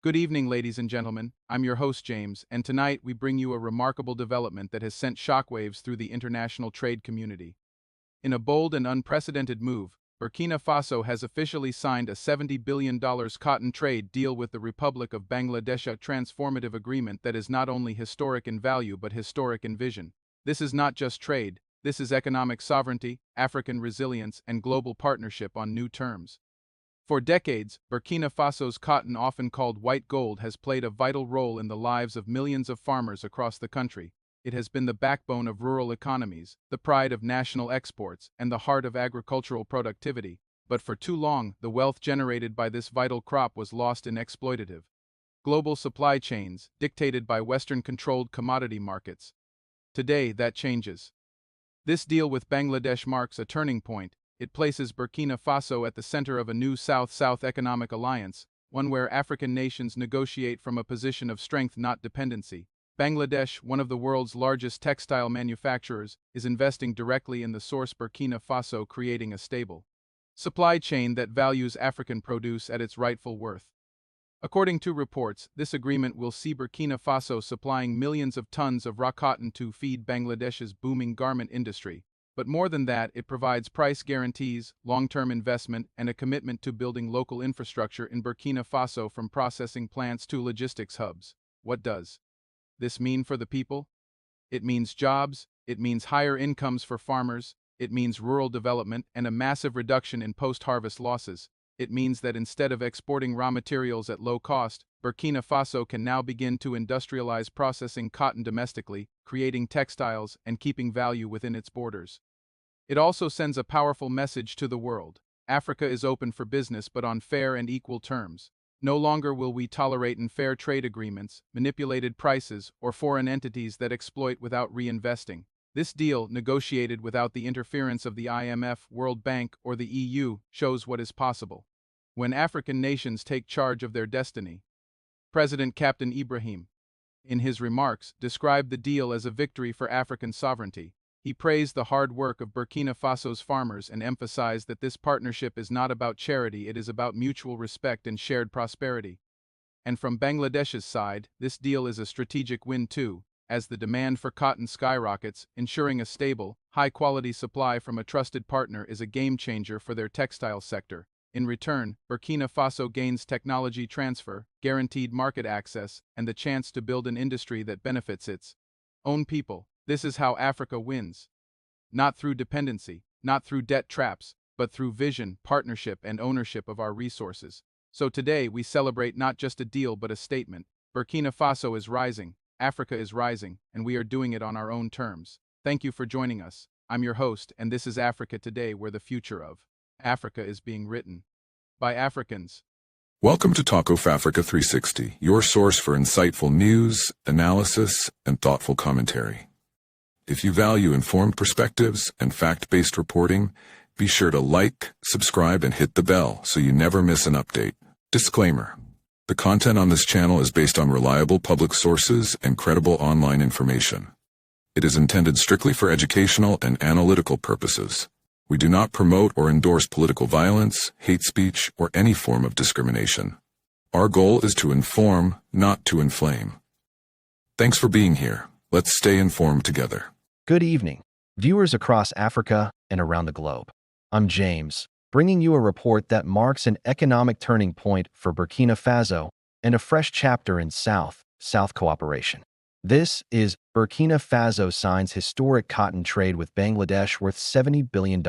Good evening, ladies and gentlemen. I'm your host, James, and tonight we bring you a remarkable development that has sent shockwaves through the international trade community. In a bold and unprecedented move, Burkina Faso has officially signed a $70 billion cotton trade deal with the Republic of Bangladesh, a transformative agreement that is not only historic in value but historic in vision. This is not just trade, this is economic sovereignty, African resilience, and global partnership on new terms. For decades, Burkina Faso's cotton, often called white gold, has played a vital role in the lives of millions of farmers across the country. It has been the backbone of rural economies, the pride of national exports, and the heart of agricultural productivity. But for too long, the wealth generated by this vital crop was lost in exploitative global supply chains, dictated by Western-controlled commodity markets. Today, that changes. This deal with Bangladesh marks a turning point. It places Burkina Faso at the center of a new South-South economic alliance, one where African nations negotiate from a position of strength, not dependency. Bangladesh, one of the world's largest textile manufacturers, is investing directly in the source Burkina Faso, creating a stable supply chain that values African produce at its rightful worth. According to reports, this agreement will see Burkina Faso supplying millions of tons of raw cotton to feed Bangladesh's booming garment industry. But more than that, it provides price guarantees, long-term investment, and a commitment to building local infrastructure in Burkina Faso, from processing plants to logistics hubs. What does this mean for the people? It means jobs, it means higher incomes for farmers, it means rural development and a massive reduction in post-harvest losses. It means that instead of exporting raw materials at low cost, Burkina Faso can now begin to industrialize processing cotton domestically, creating textiles, and keeping value within its borders. It also sends a powerful message to the world. Africa is open for business, but on fair and equal terms. No longer will we tolerate unfair trade agreements, manipulated prices, or foreign entities that exploit without reinvesting. This deal, negotiated without the interference of the IMF, World Bank, or the EU, shows what is possible when African nations take charge of their destiny. President Captain Ibrahim, in his remarks, described the deal as a victory for African sovereignty. He praised the hard work of Burkina Faso's farmers and emphasized that this partnership is not about charity, it is about mutual respect and shared prosperity. And from Bangladesh's side, this deal is a strategic win too, as the demand for cotton skyrockets. Ensuring a stable, high-quality supply from a trusted partner is a game-changer for their textile sector. In return, Burkina Faso gains technology transfer, guaranteed market access, and the chance to build an industry that benefits its own people. This is how Africa wins. Not through dependency, not through debt traps, but through vision, partnership, and ownership of our resources. So today we celebrate not just a deal but a statement. Burkina Faso is rising, Africa is rising, and we are doing it on our own terms. Thank you for joining us. I'm your host, and this is Africa Today, where the future of Africa is being written by Africans. Welcome to Talk of Africa 360, your source for insightful news, analysis, and thoughtful commentary. If you value informed perspectives and fact-based reporting, be sure to like, subscribe, and hit the bell so you never miss an update. Disclaimer: the content on this channel is based on reliable public sources and credible online information. It is intended strictly for educational and analytical purposes. We do not promote or endorse political violence, hate speech, or any form of discrimination. Our goal is to inform, not to inflame. Thanks for being here. Let's stay informed together. Good evening, viewers across Africa and around the globe. I'm James, bringing you a report that marks an economic turning point for Burkina Faso and a fresh chapter in South-South cooperation. This is Burkina Faso signs historic cotton trade with Bangladesh worth $70 billion.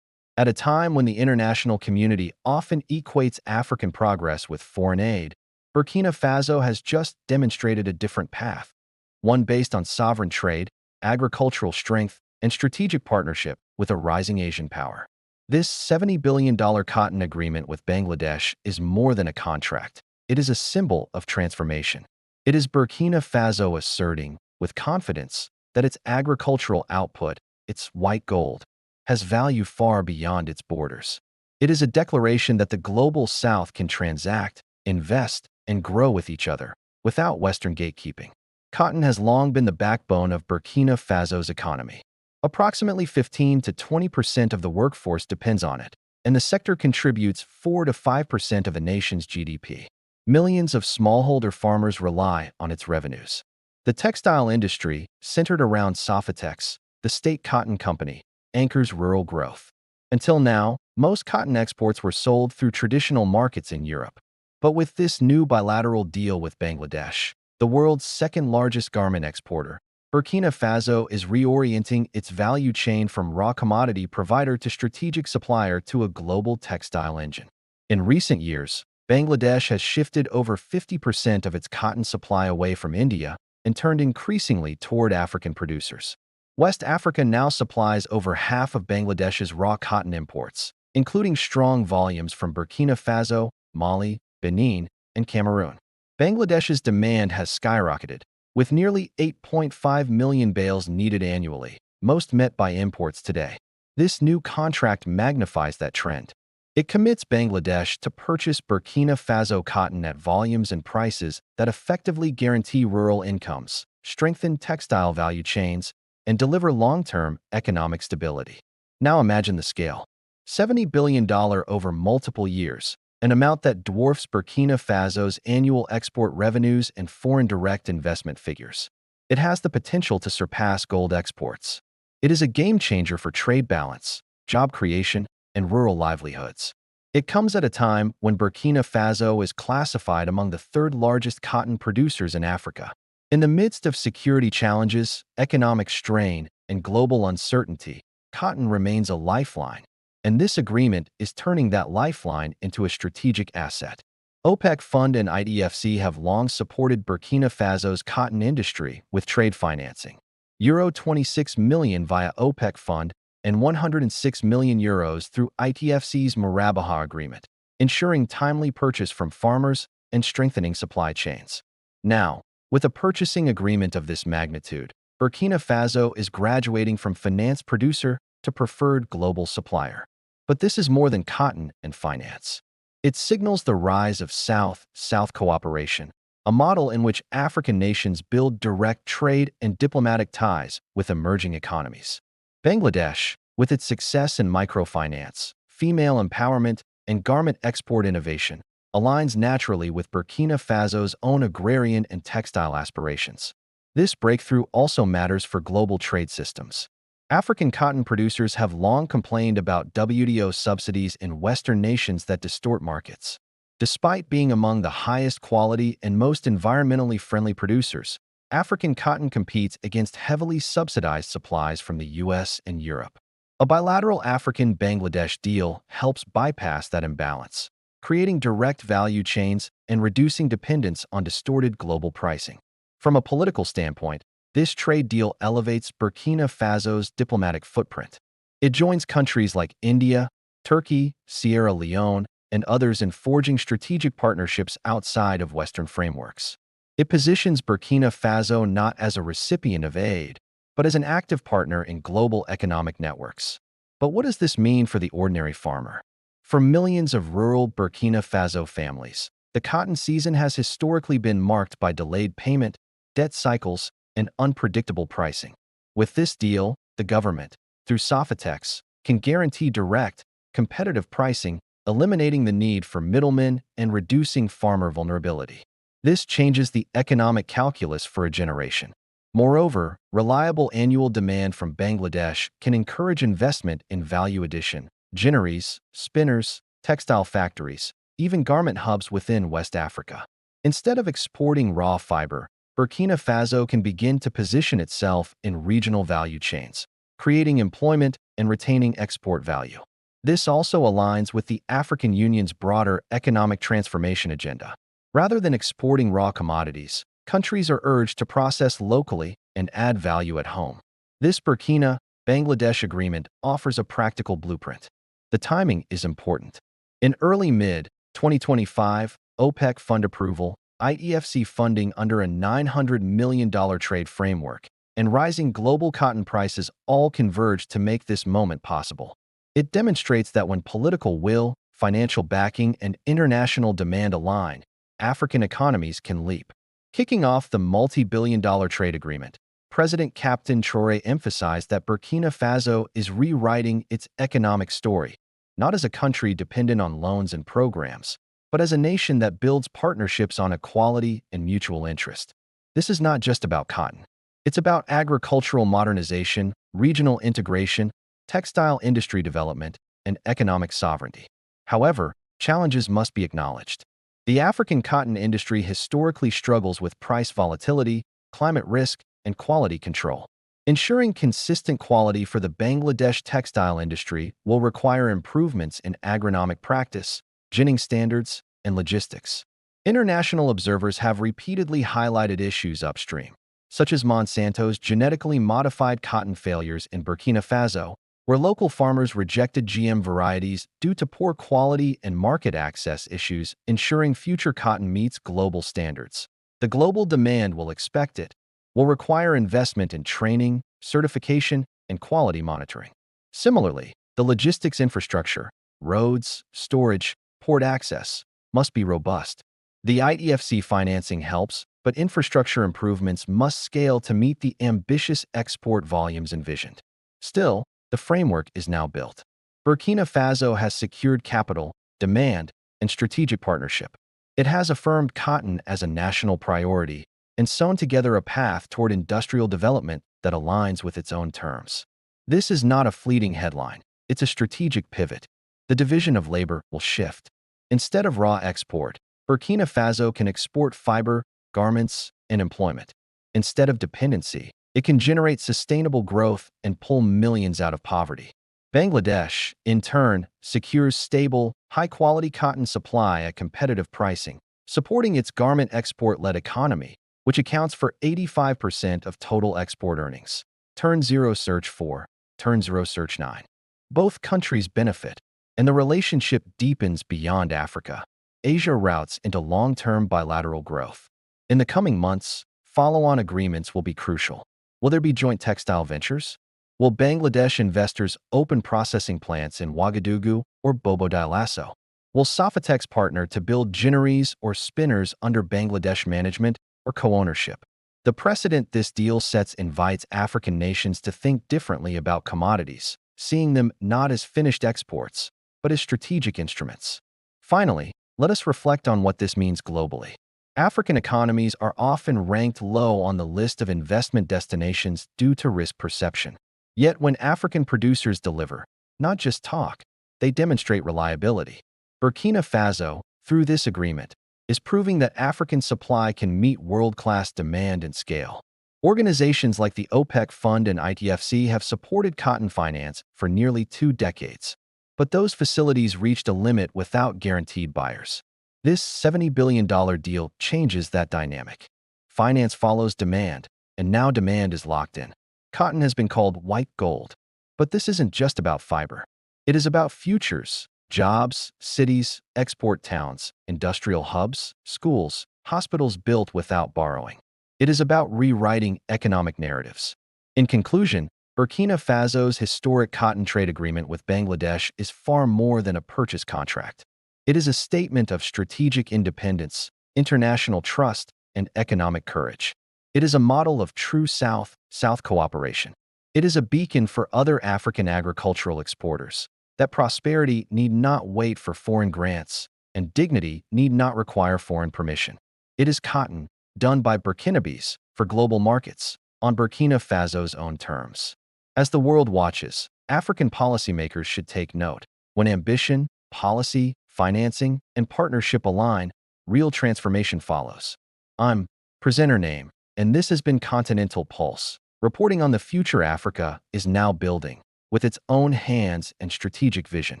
At a time when the international community often equates African progress with foreign aid, Burkina Faso has just demonstrated a different path, one based on sovereign trade, agricultural strength, and strategic partnership with a rising Asian power. This $70 billion cotton agreement with Bangladesh is more than a contract. It is a symbol of transformation. It is Burkina Faso asserting, with confidence, that its agricultural output, its white gold, has value far beyond its borders. It is a declaration that the global South can transact, invest, and grow with each other, without Western gatekeeping. Cotton has long been the backbone of Burkina Faso's economy. Approximately 15 to 20% of the workforce depends on it, and the sector contributes 4 to 5% of the nation's GDP. Millions of smallholder farmers rely on its revenues. The textile industry, centered around Sofitex, the state cotton company, anchors rural growth. Until now, most cotton exports were sold through traditional markets in Europe. But with this new bilateral deal with Bangladesh, the world's second-largest garment exporter, Burkina Faso is reorienting its value chain from raw commodity provider to strategic supplier to a global textile engine. In recent years, Bangladesh has shifted over 50% of its cotton supply away from India and turned increasingly toward African producers. West Africa now supplies over half of Bangladesh's raw cotton imports, including strong volumes from Burkina Faso, Mali, Benin, and Cameroon. Bangladesh's demand has skyrocketed, with nearly 8.5 million bales needed annually, most met by imports today. This new contract magnifies that trend. It commits Bangladesh to purchase Burkina Faso cotton at volumes and prices that effectively guarantee rural incomes, strengthen textile value chains, and deliver long-term economic stability. Now imagine the scale. $70 billion over multiple years, an amount that dwarfs Burkina Faso's annual export revenues and foreign direct investment figures. It has the potential to surpass gold exports. It is a game-changer for trade balance, job creation, and rural livelihoods. It comes at a time when Burkina Faso is classified among the third-largest cotton producers in Africa. In the midst of security challenges, economic strain, and global uncertainty, cotton remains a lifeline, and this agreement is turning that lifeline into a strategic asset. OPEC Fund and IDFC have long supported Burkina Faso's cotton industry with trade financing. Euro 26 million via OPEC Fund and 106 million euros through ITFC's Marabaha agreement, ensuring timely purchase from farmers and strengthening supply chains. Now, with a purchasing agreement of this magnitude, Burkina Faso is graduating from finance producer to preferred global supplier. But this is more than cotton and finance. It signals the rise of South-South cooperation, a model in which African nations build direct trade and diplomatic ties with emerging economies. Bangladesh, with its success in microfinance, female empowerment, and garment export innovation, aligns naturally with Burkina Faso's own agrarian and textile aspirations. This breakthrough also matters for global trade systems. African cotton producers have long complained about WTO subsidies in Western nations that distort markets. Despite being among the highest quality and most environmentally friendly producers, African cotton competes against heavily subsidized supplies from the US and Europe. A bilateral African-Bangladesh deal helps bypass that imbalance, creating direct value chains and reducing dependence on distorted global pricing. From a political standpoint, this trade deal elevates Burkina Faso's diplomatic footprint. It joins countries like India, Turkey, Sierra Leone, and others in forging strategic partnerships outside of Western frameworks. It positions Burkina Faso not as a recipient of aid, but as an active partner in global economic networks. But what does this mean for the ordinary farmer? For millions of rural Burkina Faso families, the cotton season has historically been marked by delayed payment, debt cycles, and unpredictable pricing. With this deal, the government, through Sofitex, can guarantee direct, competitive pricing, eliminating the need for middlemen and reducing farmer vulnerability. This changes the economic calculus for a generation. Moreover, reliable annual demand from Bangladesh can encourage investment in value addition, ginneries, spinners, textile factories, even garment hubs within West Africa. Instead of exporting raw fiber, Burkina Faso can begin to position itself in regional value chains, creating employment and retaining export value. This also aligns with the African Union's broader economic transformation agenda. Rather than exporting raw commodities, countries are urged to process locally and add value at home. This Burkina-Bangladesh agreement offers a practical blueprint. The timing is important. In early mid-2025, OPEC fund approval, IEFC funding under a $900 million trade framework, and rising global cotton prices all converge to make this moment possible. It demonstrates that when political will, financial backing, and international demand align, African economies can leap. Kicking off the multi-billion-dollar trade agreement, President Captain Traoré emphasized that Burkina Faso is rewriting its economic story, not as a country dependent on loans and programs, but as a nation that builds partnerships on equality and mutual interest. This is not just about cotton. It's about agricultural modernization, regional integration, textile industry development, and economic sovereignty. However, challenges must be acknowledged. The African cotton industry historically struggles with price volatility, climate risk, and quality control. Ensuring consistent quality for the Bangladesh textile industry will require improvements in agronomic practice, ginning standards, and logistics. International observers have repeatedly highlighted issues upstream, such as Monsanto's genetically modified cotton failures in Burkina Faso, where local farmers rejected GM varieties due to poor quality and market access issues, ensuring future cotton meets global standards. The global demand will expect it, will require investment in training, certification, and quality monitoring. Similarly, the logistics infrastructure, roads, storage, port access, must be robust. The IEFC financing helps, but infrastructure improvements must scale to meet the ambitious export volumes envisioned. Still, the framework is now built. Burkina Faso has secured capital, demand, and strategic partnership. It has affirmed cotton as a national priority and sewn together a path toward industrial development that aligns with its own terms. This is not a fleeting headline. It's a strategic pivot. The division of labor will shift. Instead of raw export, Burkina Faso can export fiber, garments, and employment. Instead of dependency, it can generate sustainable growth and pull millions out of poverty. Bangladesh, in turn, secures stable, high-quality cotton supply at competitive pricing, supporting its garment export-led economy, which accounts for 85% of total export earnings. Turn 0 Search 4, Turn 0 Search 9. Both countries benefit, and the relationship deepens beyond Africa. Asia routes into long-term bilateral growth. In the coming months, follow-on agreements will be crucial. Will there be joint textile ventures? Will Bangladesh investors open processing plants in Ouagadougou or Bobo Dioulasso? Will Sofitex partner to build ginneries or spinners under Bangladesh management or co-ownership? The precedent this deal sets invites African nations to think differently about commodities, seeing them not as finished exports, but as strategic instruments. Finally, let us reflect on what this means globally. African economies are often ranked low on the list of investment destinations due to risk perception. Yet when African producers deliver, not just talk, they demonstrate reliability. Burkina Faso, through this agreement, is proving that African supply can meet world-class demand and scale. Organizations like the OPEC Fund and ITFC have supported cotton finance for nearly 2 decades. But those facilities reached a limit without guaranteed buyers. This $70 billion deal changes that dynamic. Finance follows demand, and now demand is locked in. Cotton has been called white gold. But this isn't just about fiber. It is about futures, jobs, cities, export towns, industrial hubs, schools, hospitals built without borrowing. It is about rewriting economic narratives. In conclusion, Burkina Faso's historic cotton trade agreement with Bangladesh is far more than a purchase contract. It is a statement of strategic independence, international trust, and economic courage. It is a model of true South-South cooperation. It is a beacon for other African agricultural exporters that prosperity need not wait for foreign grants, and dignity need not require foreign permission. It is cotton, done by Burkinabes, for global markets, on Burkina Faso's own terms. As the world watches, African policymakers should take note. When ambition, policy, financing, and partnership align, real transformation follows. I'm presenter name, and this has been Continental Pulse, reporting on the future Africa is now building, with its own hands and strategic vision.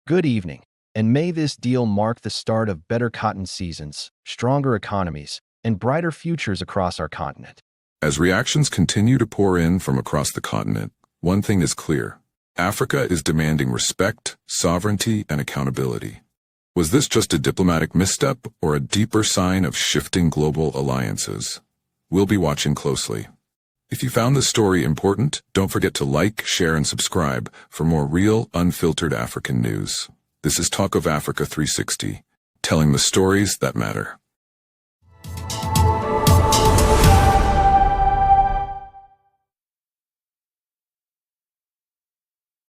Good evening, and may this deal mark the start of better cotton seasons, stronger economies, and brighter futures across our continent. As reactions continue to pour in from across the continent, one thing is clear. Africa is demanding respect, sovereignty, and accountability. Was this just a diplomatic misstep or a deeper sign of shifting global alliances? We'll be watching closely. If you found this story important, don't forget to like, share, and subscribe for more real, unfiltered African news. This is Talk of Africa 360, telling the stories that matter.